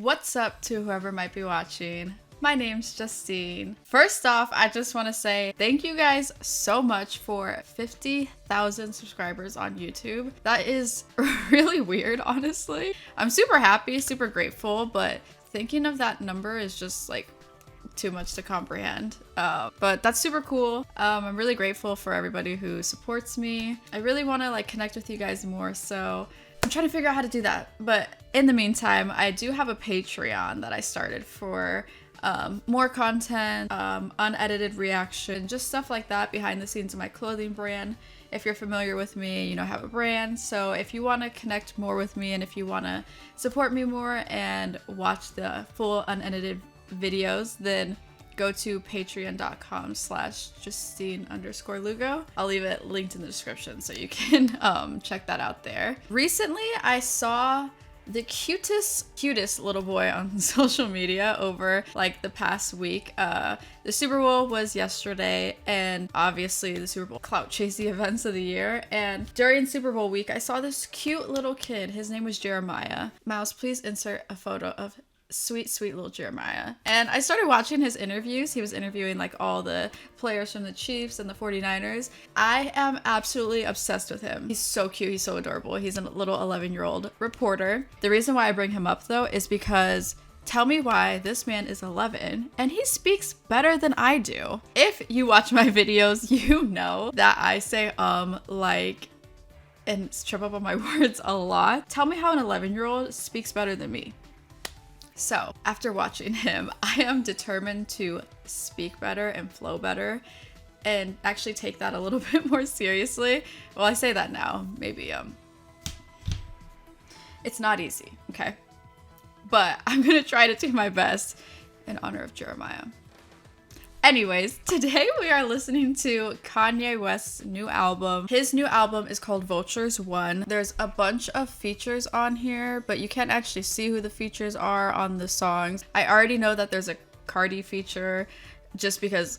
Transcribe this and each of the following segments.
What's up to whoever might be watching? My name's Justine. First off, I just want to say thank you guys so much for 50,000 subscribers on YouTube. That is really weird, honestly. I'm super happy, super grateful, but thinking of that number is just like too much to comprehend. But that's super cool. I'm really grateful for everybody who supports me. I really want to like connect with you guys more, so I'm trying to figure out how to do that. But in the meantime, I do have a Patreon that I started for more content, unedited reaction, just stuff like that behind the scenes of my clothing brand. If you're familiar with me, you know I have a brand. So if you want to connect more with me and if you want to support me more and watch the full unedited videos, then go to patreon.com/Justine_Lugo. I'll leave it linked in the description so you can check that out there. Recently, I saw the cutest little boy on social media over like the past week. The Super Bowl was yesterday, and obviously the Super Bowl clout chasing events of the year. And during Super Bowl week, I saw this cute little kid. His name was Jeremiah. Mouse, please insert a photo of sweet little Jeremiah. And I started watching his interviews. He was interviewing like all the players from the Chiefs and the 49ers. I am absolutely obsessed with him. He's so cute. He's so adorable. He's a little 11-year-old reporter. The reason why I bring him up though is because tell me why this man is 11 and he speaks better than I do. If you watch my videos, you know that I say like and trip up on my words a lot. Tell me how an 11-year-old speaks better than me. So after watching him, I am determined to speak better and flow better and actually take that a little bit more seriously. Well, I say that now, maybe it's not easy, okay? But I'm gonna try to do my best in honor of Jeremiah. Anyways, today we are listening to Kanye West's new album. His new album is called Vultures 1. There's a bunch of features on here, but you can't actually see who the features are on the songs. I already know that there's a Cardi feature just because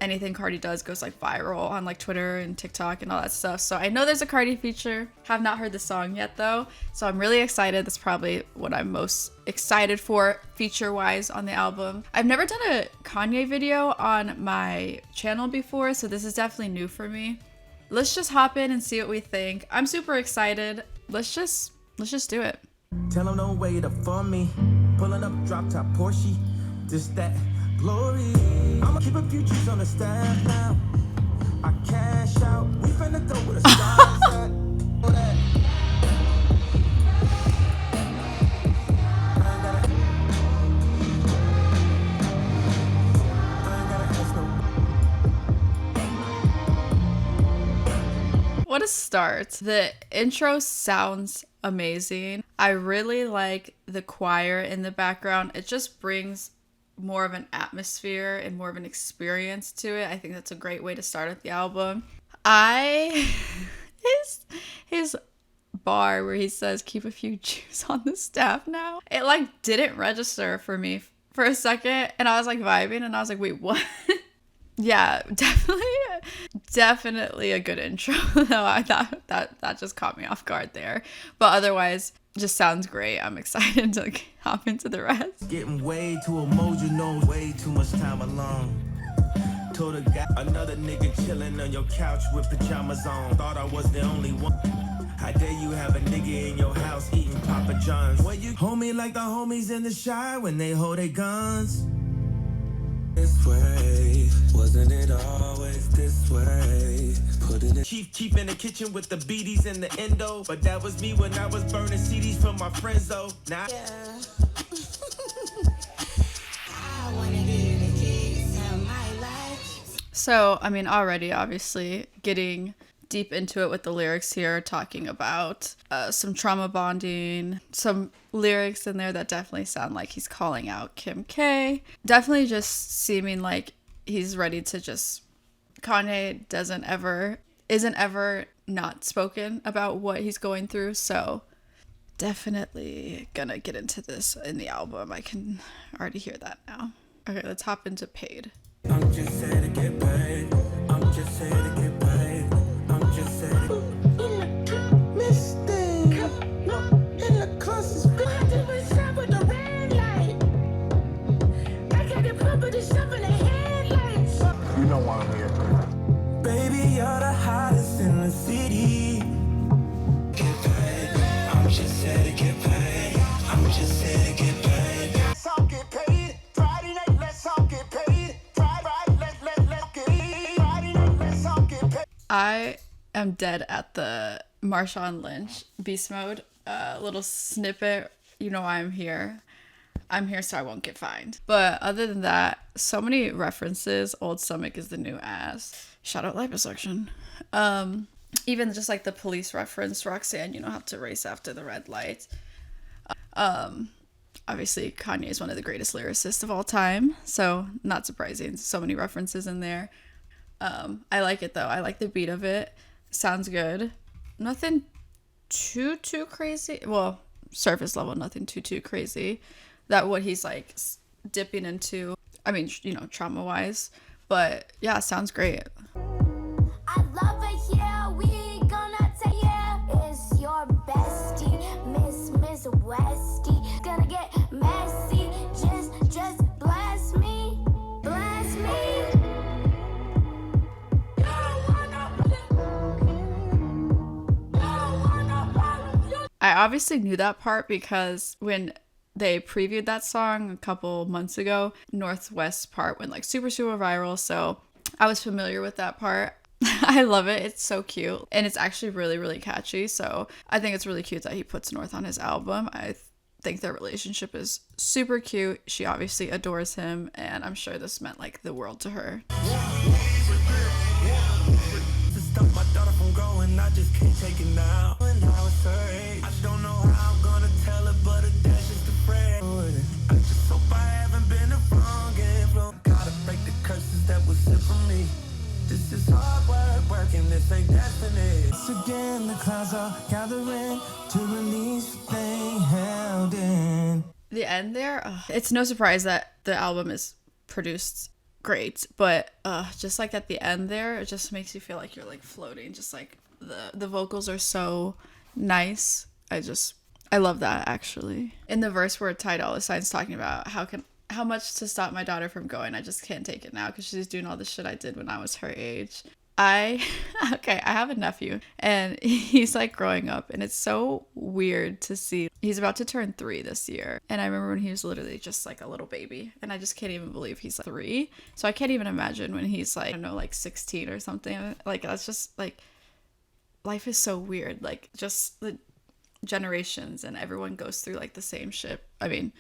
anything Cardi does goes like viral on like Twitter and TikTok and all that stuff. So I know there's a Cardi feature. Have not heard the song yet though. So I'm really excited. That's probably what I'm most excited for feature wise on the album. I've never done a Kanye video on my channel before, so this is definitely new for me. Let's just hop in and see what we think. I'm super excited. Let's just do it. Tell them no way to for me. Pulling up drop top Porsche. Just that glory. I'ma keep a few G's on the staff now. I cash out. We finna go with a stars at. What a start. The intro sounds amazing. I really like the choir in the background. It just brings more of an atmosphere and more of an experience to it. I think that's a great way to start at the album. His bar where he says keep a few Jews on the staff now, it like didn't register for me for a second, and I was like vibing and I was like, wait, what? Yeah, definitely a good intro though. I thought that just caught me off guard there, but otherwise just sounds great. I'm excited to hop into the rest. Getting way too emotional, way too much time alone. Told a guy, another nigga chilling on your couch with pajamas on. Thought I was the only one. How dare you have a nigga in your house eating Papa John's? Well, you hold me like the homies in the shy when they hold their guns. This way, wasn't it always this way? Put it in. Chief in the kitchen with the BDs and the endo. But that was me when I was burning CDs from my friends though. Now I wanna hear the kids of my life. So, I mean, already obviously getting deep into it with the lyrics here, talking about some trauma bonding, some lyrics in there that definitely sound like he's calling out Kim K. Definitely just seeming like he's ready to just, Kanye isn't ever not spoken about what he's going through, so definitely gonna get into this in the album. I can already hear that now. Okay, let's hop into Paid. I'm just here to get paid. I'm just here to get paid. I'm just here to Miss Thing. In the closet. I am dead at the Marshawn Lynch Beast Mode little snippet. You know I'm here. I'm here so I won't get fined. But other than that, so many references. Old stomach is the new ass. Shout out liposuction. Even just like the police reference, Roxanne, you don't have to race after the red light. Obviously, Kanye is one of the greatest lyricists of all time, so not surprising. So many references in there. I like it though. I like the beat of it. Sounds good. Nothing too crazy. Well, surface level, nothing too crazy. That what he's like dipping into. I mean, you know, trauma wise. But yeah, sounds great. I love it here. We gonna take it. It's your bestie, Miss Westie. Gonna get messy. Just bless me. Bless me. I obviously knew that part because when they previewed that song a couple months ago, Northwest part went like super viral, so I was familiar with that part. I love it. It's so cute, and it's actually really catchy, so I think it's really cute that he puts North on his album. I think their relationship is super cute. She obviously adores him, and I'm sure this meant like the world to her. Stop my daughter from growing, I just can't take it now. And now it's her age. I don't know how I'm gonna tell her, but a dash is the friend. I just hope I haven't been a wrong influence. Gotta break the curses that was sent from me. This is hard work, and this ain't destiny. Once again, the clouds are gathering to release what they held in. The end there, it's no surprise that the album is produced great, but just like at the end there, it just makes you feel like you're like floating. Just like the vocals are so nice. I love that actually. In the verse where Ty Dolla $ign's talking about how much to stop my daughter from going, I just can't take it now because she's doing all the shit I did when I was her age. I have a nephew and he's like growing up, and it's so weird to see. He's about to turn 3 this year, and I remember when he was literally just like a little baby, and I just can't even believe he's like 3. So I can't even imagine when he's like, I don't know, like 16 or something. Like that's just like, life is so weird. Like just the generations, and everyone goes through like the same shit. I mean,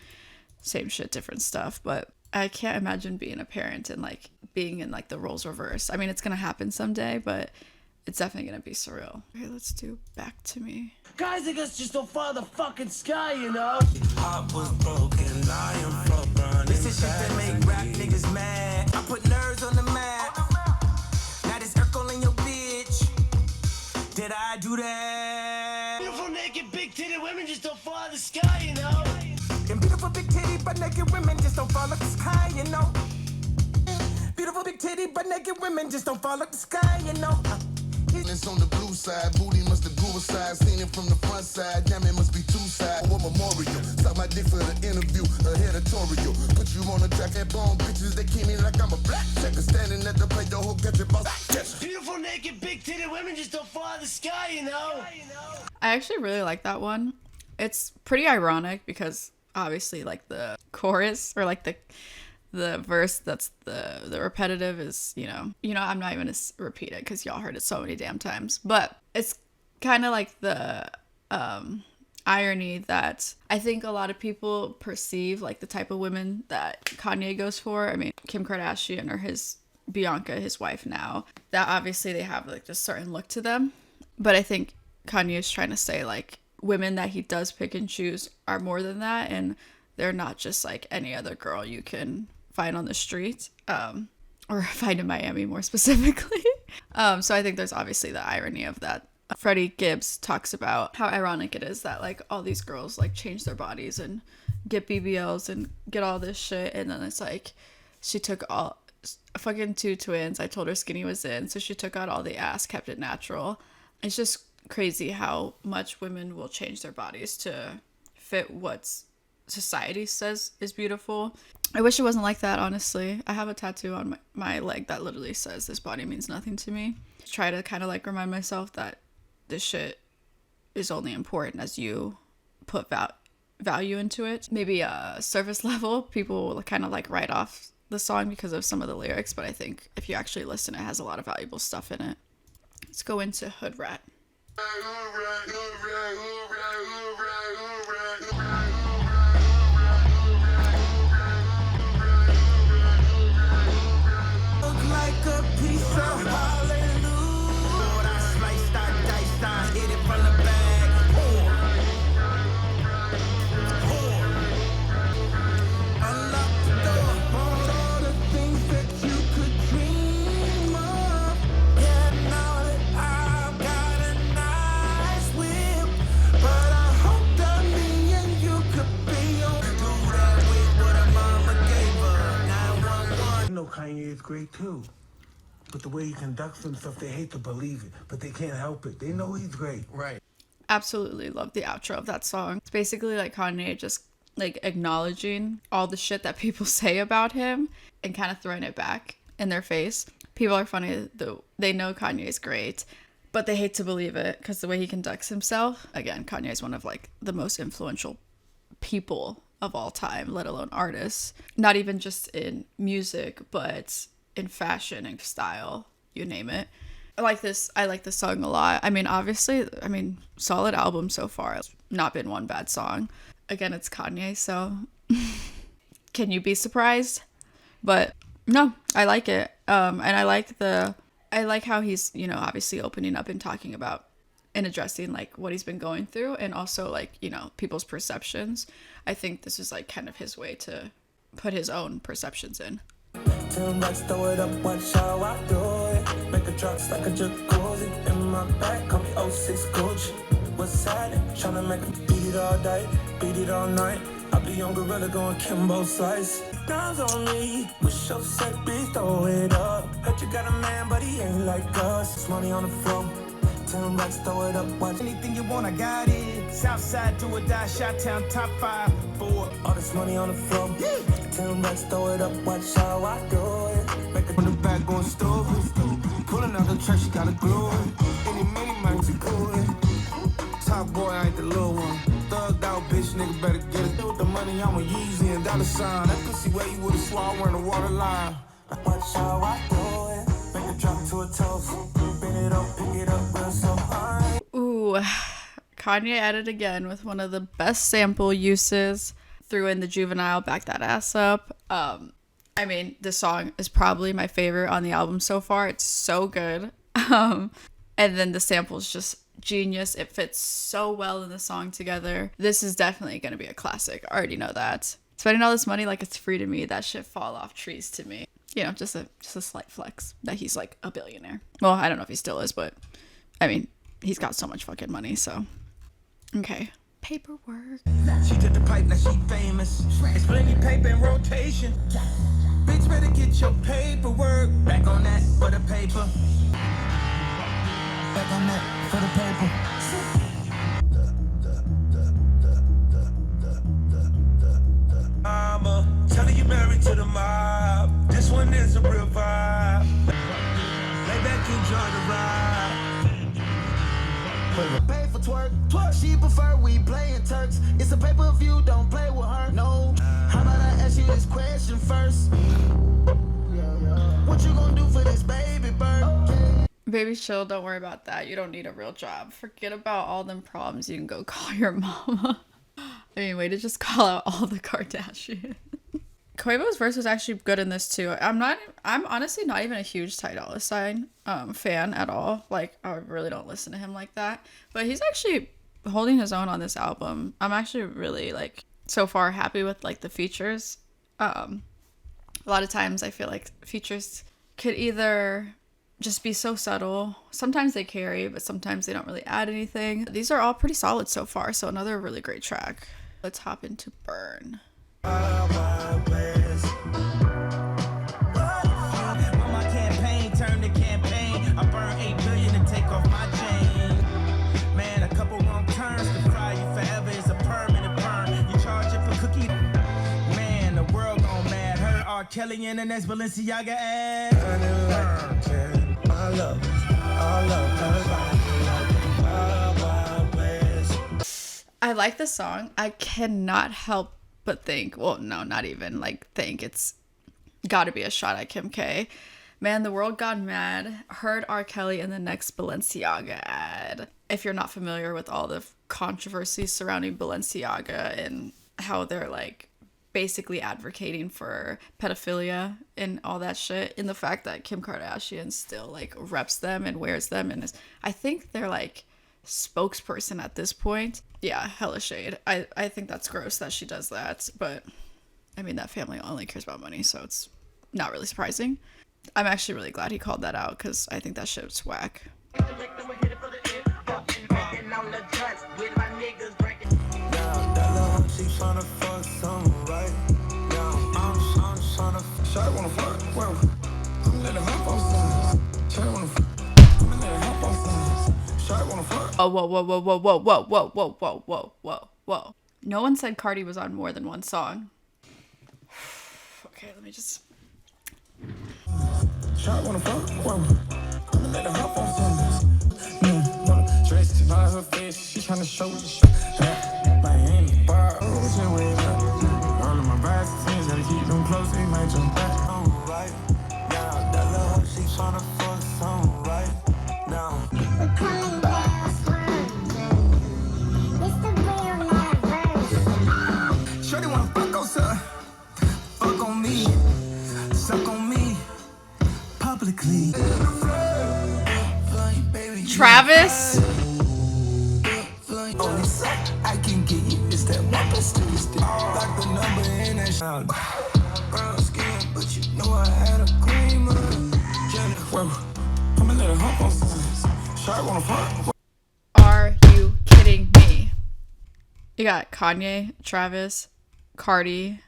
same shit, different stuff, but I can't imagine being a parent and like being in like the roles reversed. I mean, it's gonna happen someday, but it's definitely gonna be surreal. Okay, let's do Back to Me. Guys, I guess just don't follow the fucking sky, you know? Heart was broken, I am from running. This is shit that make rap niggas mad. I put nerves on the map. Now this Urkel in your bitch. Did I do that? Beautiful naked big titted women just don't follow the sky, you know? And beautiful big titty but naked women just don't fall like the sky, you know. Beautiful big titty but naked women just don't fall like the sky, you know. It's on the blue side, booty must have grew aside. Seen it from the front side, damn it must be 2 sides. What memorial? Suck my dick for the interview, a editorial. Put you on the track at bone bitches, they keep me like I'm a black checker. Standing at the plate, the whole catch it boss. Beautiful naked big titted women just don't follow the sky, you know? I actually really like that one. It's pretty ironic because obviously like the chorus or like the verse that's the repetitive is, you know, I'm not even gonna repeat it because y'all heard it so many damn times, but it's kind of like the irony that I think a lot of people perceive like the type of women that Kanye goes for. I mean, Kim Kardashian or Bianca, his wife now, that obviously they have like this certain look to them, but I think Kanye is trying to say like women that he does pick and choose are more than that, and they're not just like any other girl you can find on the street, or find in Miami more specifically. So I think there's obviously the irony of that. Freddie Gibbs talks about how ironic it is that like all these girls like change their bodies and get BBLs and get all this shit, and then it's like she took all fucking 2 twins. I told her skinny was in, so she took out all the ass, kept it natural. It's just crazy how much women will change their bodies to fit what's society says is beautiful. I wish it wasn't like that, honestly. I have a tattoo on my leg that literally says this body means nothing to me. Try to kind of like remind myself that this shit is only important as you put value into it. Maybe surface level, people will kind of like write off the song because of some of the lyrics, but I think if you actually listen, it has a lot of valuable stuff in it. Let's go into Hood Rat. Like a piece of hallelujah. I sliced, I diced, I hit it from the bag. Pour. Unlock the door. All the things that you could dream of. Yeah, now that I've got a nice whip, but I hope that me and you could be on. Do that with what her mama gave her. 911. You know Kanye is great too. But the way he conducts himself, they hate to believe it, but they can't help it. They know he's great. Right. Absolutely love the outro of that song. It's basically like Kanye just like acknowledging all the shit that people say about him and kind of throwing it back in their face. People are funny though. They know Kanye is great, but they hate to believe it because the way he conducts himself. Again, Kanye is one of like the most influential people of all time, let alone artists. Not even just in music, but in fashion and style, you name it. I like this song a lot. I mean, obviously, solid album so far. It's not been one bad song. Again, it's Kanye, so can you be surprised? But no, I like it. And I like how he's, you know, obviously opening up and talking about and addressing like what he's been going through and also like, you know, people's perceptions. I think this is like kind of his way to put his own perceptions in. Turn back, throw it up, watch how I do it. Make a drops like a jacuzzi. In my back, call me 06 Gucci. What's happening? Tryna make a beat it all day, beat it all night. I be on Gorilla going Kimbo Slice. Guns on me, wish your set bitch, throw it up. Heard you got a man, but he ain't like us. It's money on the floor. Turn back, throw it up, watch anything you want, I got it. Southside, do or die, Shot-Town, top 5, 4. All this money on the floor. Turn back, throw it up, watch how I do it. Make it on the back going stupid. Pulling out the track, she got a glue it. Any many mics are cool. Top boy, I ain't the little one. Thugged out, bitch, nigga better get it. With the money, I'm a Yeezy and dollar sign. That pussy where you would've swallowed wearing a water line. Watch how I do it. Make it drop to a toast. Bend it up, pick it up, real so high. Ooh, Kanye at it again with one of the best sample uses. Threw in the Juvenile, Back That Ass Up. I mean, this song is probably my favorite on the album so far. It's so good. And then the sample is just genius. It fits so well in the song together. This is definitely going to be a classic. I already know that. Spending all this money like it's free to me, that shit fall off trees to me. You know, just a slight flex that he's like a billionaire. Well, I don't know if he still is, but I mean, he's got so much fucking money, so. Okay. Paperwork. She did the pipe, now she famous. It's plenty paper in rotation. Bitch, better get your paperwork. Back on that for the paper. Back on that for the paper. Mama, telling you married to the mob. This one is a real vibe. Lay back, enjoy the ride. Pay for twerk. She prefer we playing Turks. It's a pay-per-view, don't play with her. No. How about I ask you this question first? What you gonna do for this baby bird? Baby, chill. Don't worry about that. You don't need a real job. Forget about all them problems. You can go call your mama. I mean, way to just call out all the Kardashians. Quavo's verse was actually good in this too. I'm honestly not even a huge Ty Dolla $ign fan at all. Like, I really don't listen to him like that. But he's actually holding his own on this album. I'm actually really like so far happy with like the features. A lot of times I feel like features could either just be so subtle. Sometimes they carry, but sometimes they don't really add anything. These are all pretty solid so far. So another really great track. Let's hop into Burn. I burn 8 billion to take off my chain. Man, a couple wrong turns to fry you forever is a permanent burn. You charge it for cookie. Man, the world gone mad. Her R. Kelly and the next Balenciaga ad. I love I like the song. I cannot help but think, well, no, not even like think. It's got to be a shot at Kim K. Man, the world got mad. Heard R. Kelly in the next Balenciaga ad. If you're not familiar with all the controversy surrounding Balenciaga and how they're like basically advocating for pedophilia and all that shit, and the fact that Kim Kardashian still like reps them and wears them and is, I think they're like spokesperson at this point. Yeah, hella shade. I think that's gross that she does that, but I mean, that family only cares about money, so it's not really surprising. I'm actually really glad he called that out because I think that shit's whack. Oh, whoa, whoa, whoa, whoa, whoa, whoa, whoa, whoa, whoa, whoa, whoa, whoa. No one said Cardi was on more than one song. Okay, let me just... Shot wanna fuck, whoa. I'ma let her hop on some. Wanna dress to buy her face, she tryna show the shit. Miami bar, ocean wave up. All of my brides friends gotta keep them close, they might jump back. Right now, that little hoe, she tryna fuck some right now. We're coming down swing. It's the real universe. Shorty wanna fuck on her, fuck on me, suck on me, publicly. Travis? Only suck I can get you is that one pistol. Like the number in that sound. Brown skin, but you know I had a cream. Whoa, I'ma let her hump on some. Shot wanna fuck. Are you kidding me? You got Kanye, Travis, Cardi,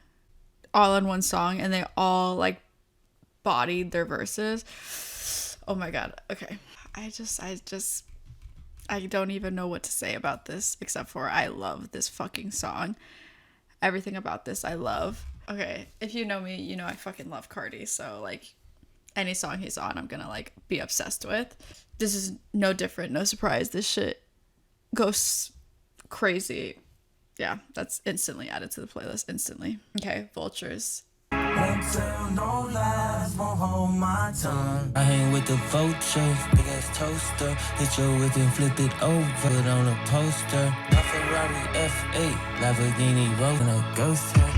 all in one song, and they all like bodied their verses. Oh my god. Okay. I don't even know what to say about this except for I love this fucking song. Everything about this I love. Okay, if you know me, you know I fucking love Cardi, so like any song he's on, I'm gonna like be obsessed with. This is no different, no surprise. This shit goes crazy. Yeah, that's instantly added to the playlist, instantly. Okay, Vultures. Won't tell no lies, won't hold my tongue. I hang with the vultures, big ass toaster. Hit your whip and flip it over. Put on a poster. My Ferrari F8, Lamborghini Rover, no ghost her.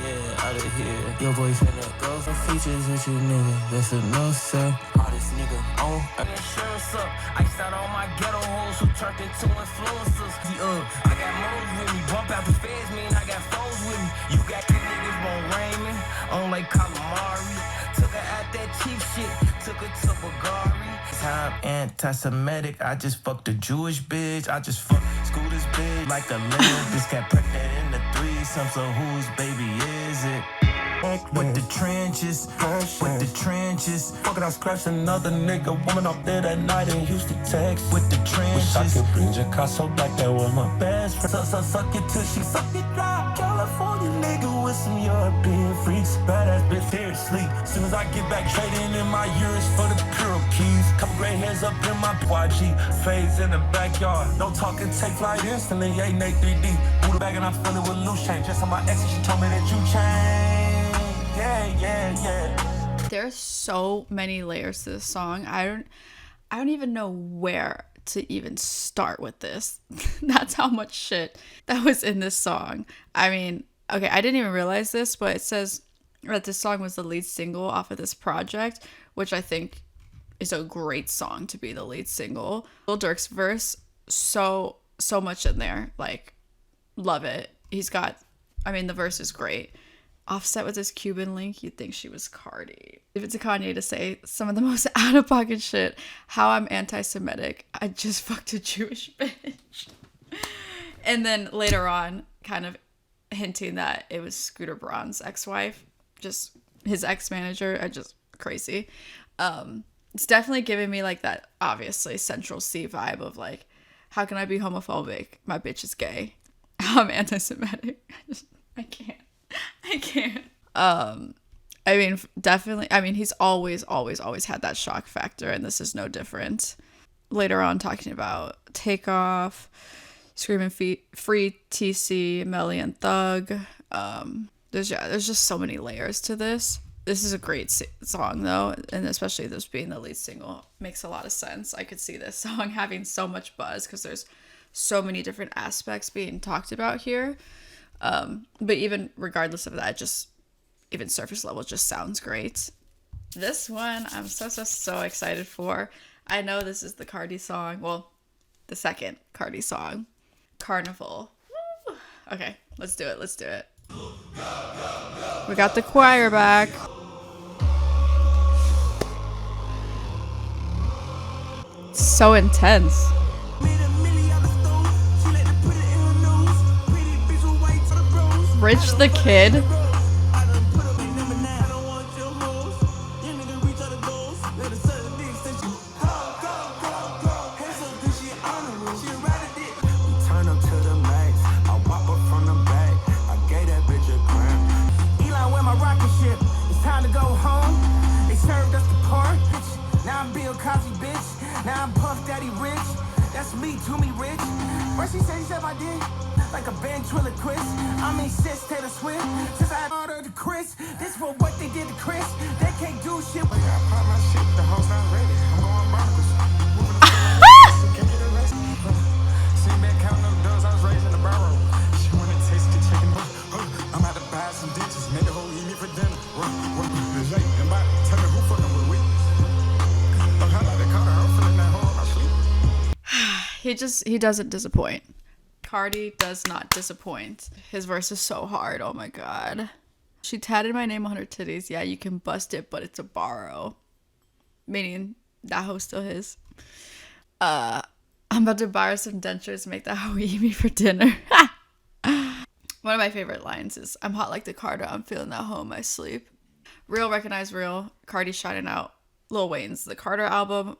Yeah, out of here. Your boy finna go for features with you, nigga. That's a no, sir. All this nigga on. Insurance up, iced out all my ghetto hoes who turned into influencers. I got moles with me, bump out the feds, mean I got foes with me. You got these niggas won't rain me, on like calamari. Took her at that cheap shit, took her to Bulgari. Time anti-Semitic, I just fucked a Jewish bitch. I just fucked Scooter's bitch like a limb. Just got pregnant in the threesome, so whose baby is it? With the trenches, with the trenches. Fuck it, I scratched another nigga woman up there that night in Houston, Texas. With the trenches. Wish I could bring Picasso back, that was my best friend. Suck it till she suck it dry. California nigga with some European freaks. Badass bitch here to sleep. Soon as I get back, trading in my euros for the pure keys. Couple gray hairs up in my YG. Fades in the backyard. No talking, take flight instantly. 8 and 3D. Buddha bag and I'm feeling with loose change. Just on my ex, she told me that you changed. Yeah. There's so many layers to this song. I don't even know where to even start with this. That's how much shit that was in this song. I mean, okay, I didn't even realize this, but it says that this song was the lead single off of this project, which I think is a great song to be the lead single. Lil Durk's verse, so much in there. Like, love it. The verse is great. Offset with this Cuban link, you'd think she was Cardi. If it's a Kanye to say some of the most out-of-pocket shit, how I'm anti-Semitic, I just fucked a Jewish bitch. And then later on, kind of hinting that it was Scooter Braun's ex-wife, just his ex-manager, just crazy. It's definitely giving me like that, obviously, Central C vibe of like, how can I be homophobic? My bitch is gay. I'm anti-Semitic. I can't. Definitely, he's always had that shock factor, and this is no different. Later on, talking about Takeoff, Screaming Free TC, Melly and Thug. There's just so many layers to this. This is a great song though, and especially this being the lead single makes a lot of sense. I could see this song having so much buzz because there's so many different aspects being talked about here. But even regardless of that, just even surface level just sounds great. This one I'm so excited for. I know this is the Cardi song. Well, the second Cardi song, Carnival. Woo! Okay, let's do it. We got the choir back. So intense. Rich the Kid. Now I'm Puff Daddy rich. That's me, to me rich. Where she said my dick like a ventriloquist. I mean, sis Taylor Swift. Since I ordered the Chris, this for what they did to Chris. They can't do shit. I pop my shit, the hoes not ready. I'm going bonkers. Can't get arrested. See me counting up doors, I was raised in the barrel. She wanna taste the chicken. I'm about to buy some ditches. Make the whole eat me for dinner. And by tell me who fucking with we. How about the Carter? I'm feeling that whole my sleep. He doesn't disappoint. Cardi does not disappoint. His verse is so hard. Oh my god. She tatted my name on her titties. Yeah, you can bust it, but it's a borrow. Meaning that hoe's still his. I'm about to buy her some dentures, make that hoe eat me for dinner. One of my favorite lines is, I'm hot like the Carter, I'm feeling that hoe in my sleep. Real recognize real. Cardi shining out. Lil Wayne's The Carter album.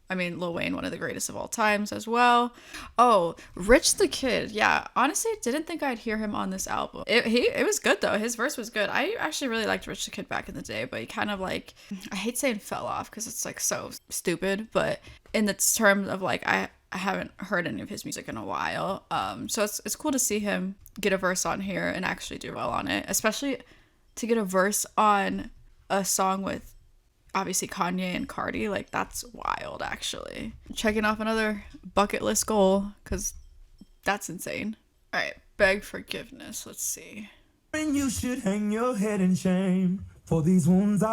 I mean, Lil Wayne, one of the greatest of all times as well. Oh, Rich the Kid. Yeah, honestly, didn't think I'd hear him on this album. It was good, though. His verse was good. I actually really liked Rich the Kid back in the day, but he kind of like, I hate saying fell off because it's like so stupid, but in the terms of like, I haven't heard any of his music in a while. So it's cool to see him get a verse on here and actually do well on it, especially to get a verse on a song with obviously Kanye and Cardi. Like, that's wild, actually. Checking off another bucket list goal, because that's insane. All right, beg forgiveness. Let's see. And you should hang your head in shame for these wounds.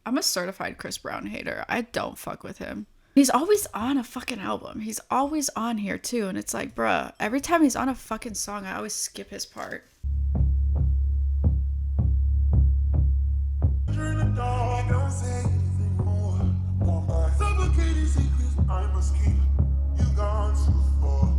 I'm a certified Chris Brown hater. I don't fuck with him. He's always on a fucking album. He's always on here too, and it's like, bruh, every time he's on a fucking song, I always skip his part. Don't say anything more. Suffocating secrets I must keep. You gone too far.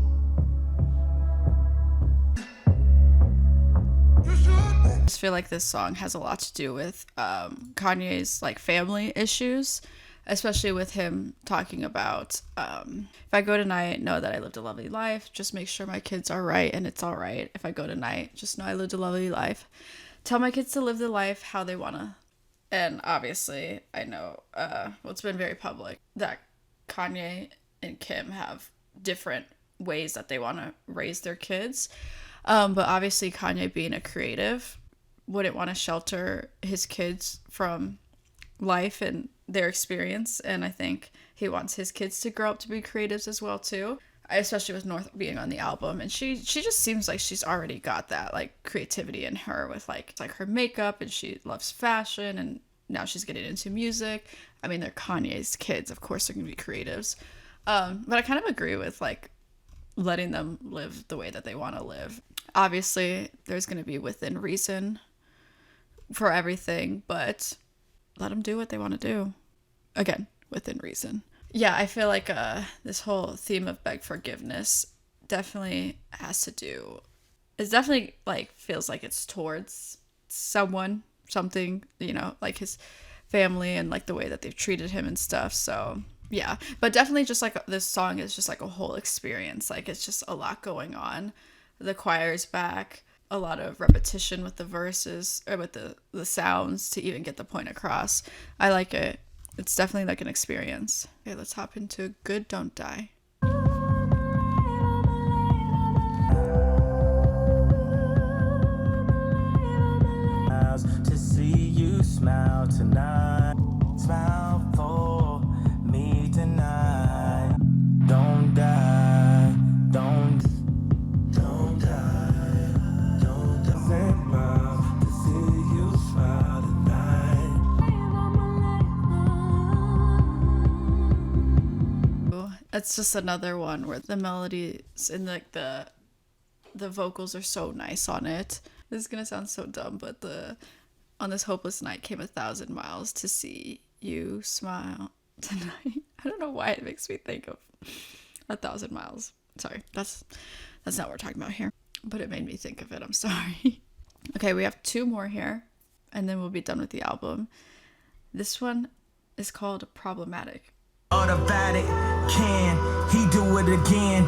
You should. I just feel like this song has a lot to do with Kanye's like family issues, especially with him talking about if I go tonight, know that I lived a lovely life. Just make sure my kids are right, and it's all right. If I go tonight, just know I lived a lovely life. Tell my kids to live the life how they wanna. And obviously, I know, well, it's been very public that Kanye and Kim have different ways that they want to raise their kids. But obviously, Kanye being a creative wouldn't want to shelter his kids from life and their experience. And I think he wants his kids to grow up to be creatives as well, too. Especially with North being on the album, and she just seems like she's already got that like creativity in her with like her makeup, and she loves fashion, and now she's getting into music. I mean, they're Kanye's kids, of course they're gonna be creatives, but I kind of agree with like letting them live the way that they want to live. Obviously there's gonna be within reason for everything, but let them do what they want to do, again within reason. Yeah, I feel like this whole theme of beg forgiveness definitely has to do, it's definitely like feels like it's towards someone, something, you know, like his family and like the way that they've treated him and stuff. So yeah, but definitely just like this song is just like a whole experience. Like it's just a lot going on. The choir's back, a lot of repetition with the verses or with the sounds to even get the point across. I like it. It's definitely like an experience. Okay, let's hop into Good Don't Die. To see you smile tonight. Smile for me tonight. Don't die, don't die, don't die. Smile to see you smile tonight. It's just another one where the melodies and like the vocals are so nice on it. This is gonna sound so dumb, but on this hopeless night came 1,000 miles to see you smile tonight. I don't know why it makes me think of 1,000 miles. Sorry, that's not what we're talking about here, but it made me think of it. I'm sorry. Okay, we have 2 more here, and then we'll be done with the album. This one is called Problematic. Automatic, can he do it again?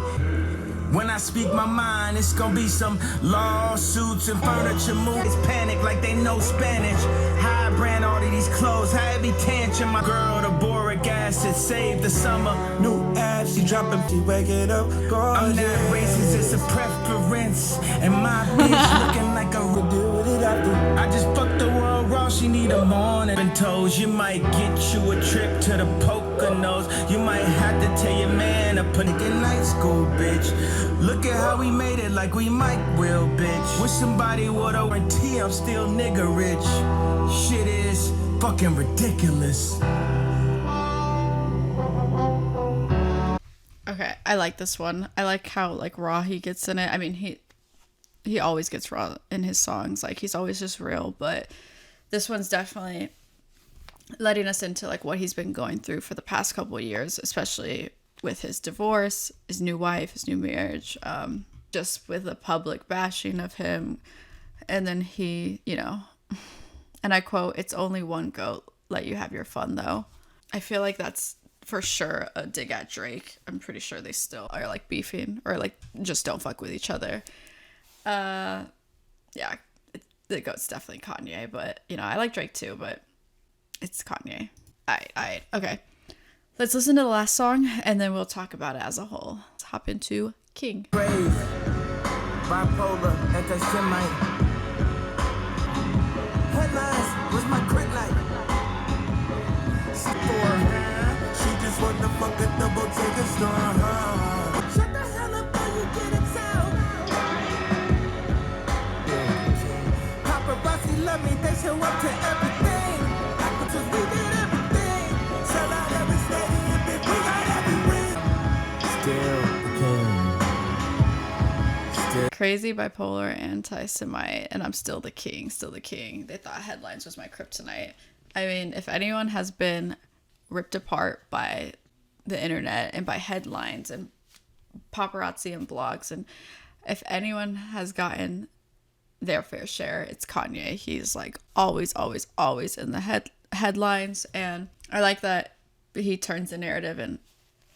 When I speak my mind, it's gonna be some lawsuits and furniture moves. Panic like they know Spanish. How I brand all of these clothes, how it be tantrum. My girl, the boric acid saved the summer. New abs, she dropping, she waking up. I'm not racist, it's a preference. And my bitch looking like a do it after. I just fucked the world raw, she need a morning. Been told you might get you a trip to the Poconos. You might have to tell your man to put it in night school, bitch. Look at how we made it like we might will, bitch. Wish somebody would guarantee I'm still nigga rich. Shit is fucking ridiculous. Okay, I like this one. I like how like raw he gets in it. I mean, he always gets raw in his songs. Like he's always just real, but this one's definitely letting us into like what he's been going through for the past couple of years, especially with his divorce, his new wife, his new marriage, just with the public bashing of him. And then he, you know, and I quote, "It's only one goat, let you have your fun though." I feel like that's for sure a dig at Drake. I'm pretty sure they still are like beefing or like just don't fuck with each other. Yeah, the goat's definitely Kanye, but you know, I like Drake too, but it's Kanye. Alright, okay. Let's listen to the last song, and then we'll talk about it as a whole. Let's hop into King. Brave, bipolar, anti-Semite. Headlines, where's my crit light? She just want to fuck at the Bottega store. Shut the hell up or you get a towel. Paparazzi love me, they show up to everything. Actors, we did everything. Sell out every stadium, bitch, we got every ring. Still the king. Crazy, bipolar, anti-Semite, and I'm still the king, still the king. They thought headlines was my kryptonite. I mean, if anyone has been ripped apart by the internet and by headlines and paparazzi and blogs, and if anyone has gotten their fair share, it's Kanye. He's like always in the headlines, and I like that he turns the narrative and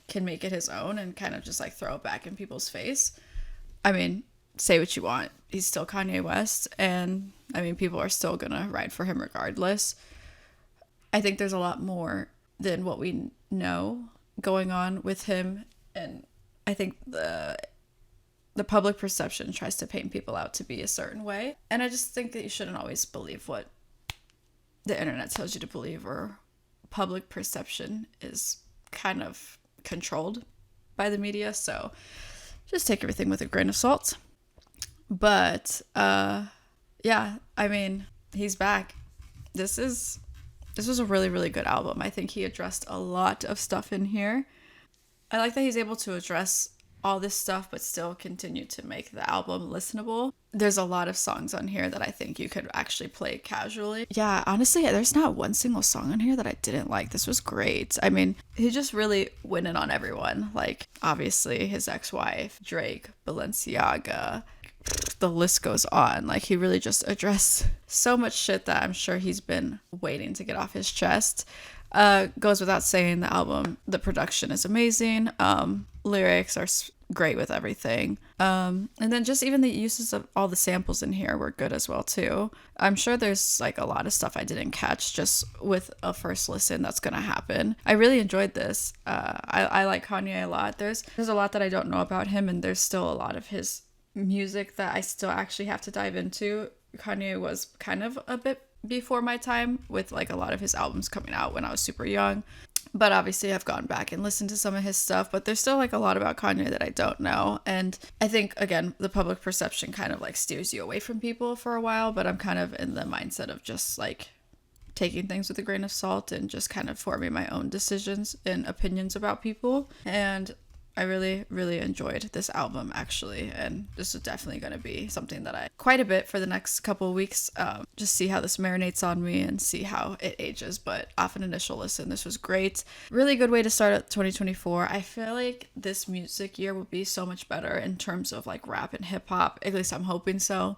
can make it his own and kind of just like throw it back in people's face. I mean, say what you want, he's still Kanye West, and I mean, people are still gonna ride for him regardless. I think there's a lot more than what we know going on with him, and I think the public perception tries to paint people out to be a certain way, and I just think that you shouldn't always believe what the internet tells you to believe, or public perception is kind of controlled by the media, so just take everything with a grain of salt. But yeah, I mean, he's back. This was a really, really good album. I think he addressed a lot of stuff in here. I like that he's able to address all this stuff but still continue to make the album listenable. There's a lot of songs on here that I think you could actually play casually. Yeah, honestly, there's not one single song on here that I didn't like. This was great. I mean, he just really went in on everyone. Like, obviously, his ex-wife, Drake, Balenciaga, the list goes on. Like, he really just addressed so much shit that I'm sure he's been waiting to get off his chest. Goes without saying, the album, the production is amazing. Lyrics are great with everything. And then just even the uses of all the samples in here were good as well too. I'm sure there's like a lot of stuff I didn't catch just with a first listen that's gonna happen. I really enjoyed this. I like Kanye a lot. There's a lot that I don't know about him, and there's still a lot of his music that I still actually have to dive into. Kanye was kind of a bit before my time with like a lot of his albums coming out when I was super young. But obviously I've gone back and listened to some of his stuff, but there's still like a lot about Kanye that I don't know. And I think, again, the public perception kind of like steers you away from people for a while, but I'm kind of in the mindset of just like taking things with a grain of salt and just kind of forming my own decisions and opinions about people. And I really, really enjoyed this album, actually, and this is definitely going to be something that I quite a bit for the next couple of weeks, just see how this marinates on me and see how it ages. But off an initial listen, this was great. Really good way to start out 2024. I feel like this music year will be so much better in terms of like rap and hip hop, at least I'm hoping so,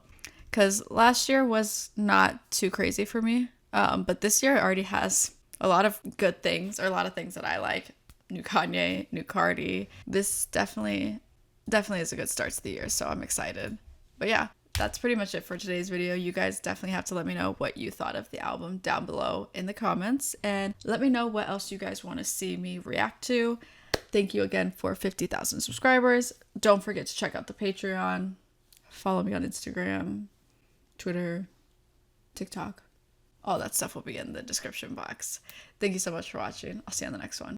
because last year was not too crazy for me, but this year already has a lot of good things, or a lot of things that I like. New Kanye, new Cardi. This definitely is a good start to the year, so I'm excited. But yeah, that's pretty much it for today's video. You guys definitely have to let me know what you thought of the album down below in the comments, and let me know what else you guys want to see me react to. Thank you again for 50,000 subscribers. Don't forget to check out the Patreon. Follow me on Instagram, Twitter, TikTok. All that stuff will be in the description box. Thank you so much for watching. I'll see you on the next one.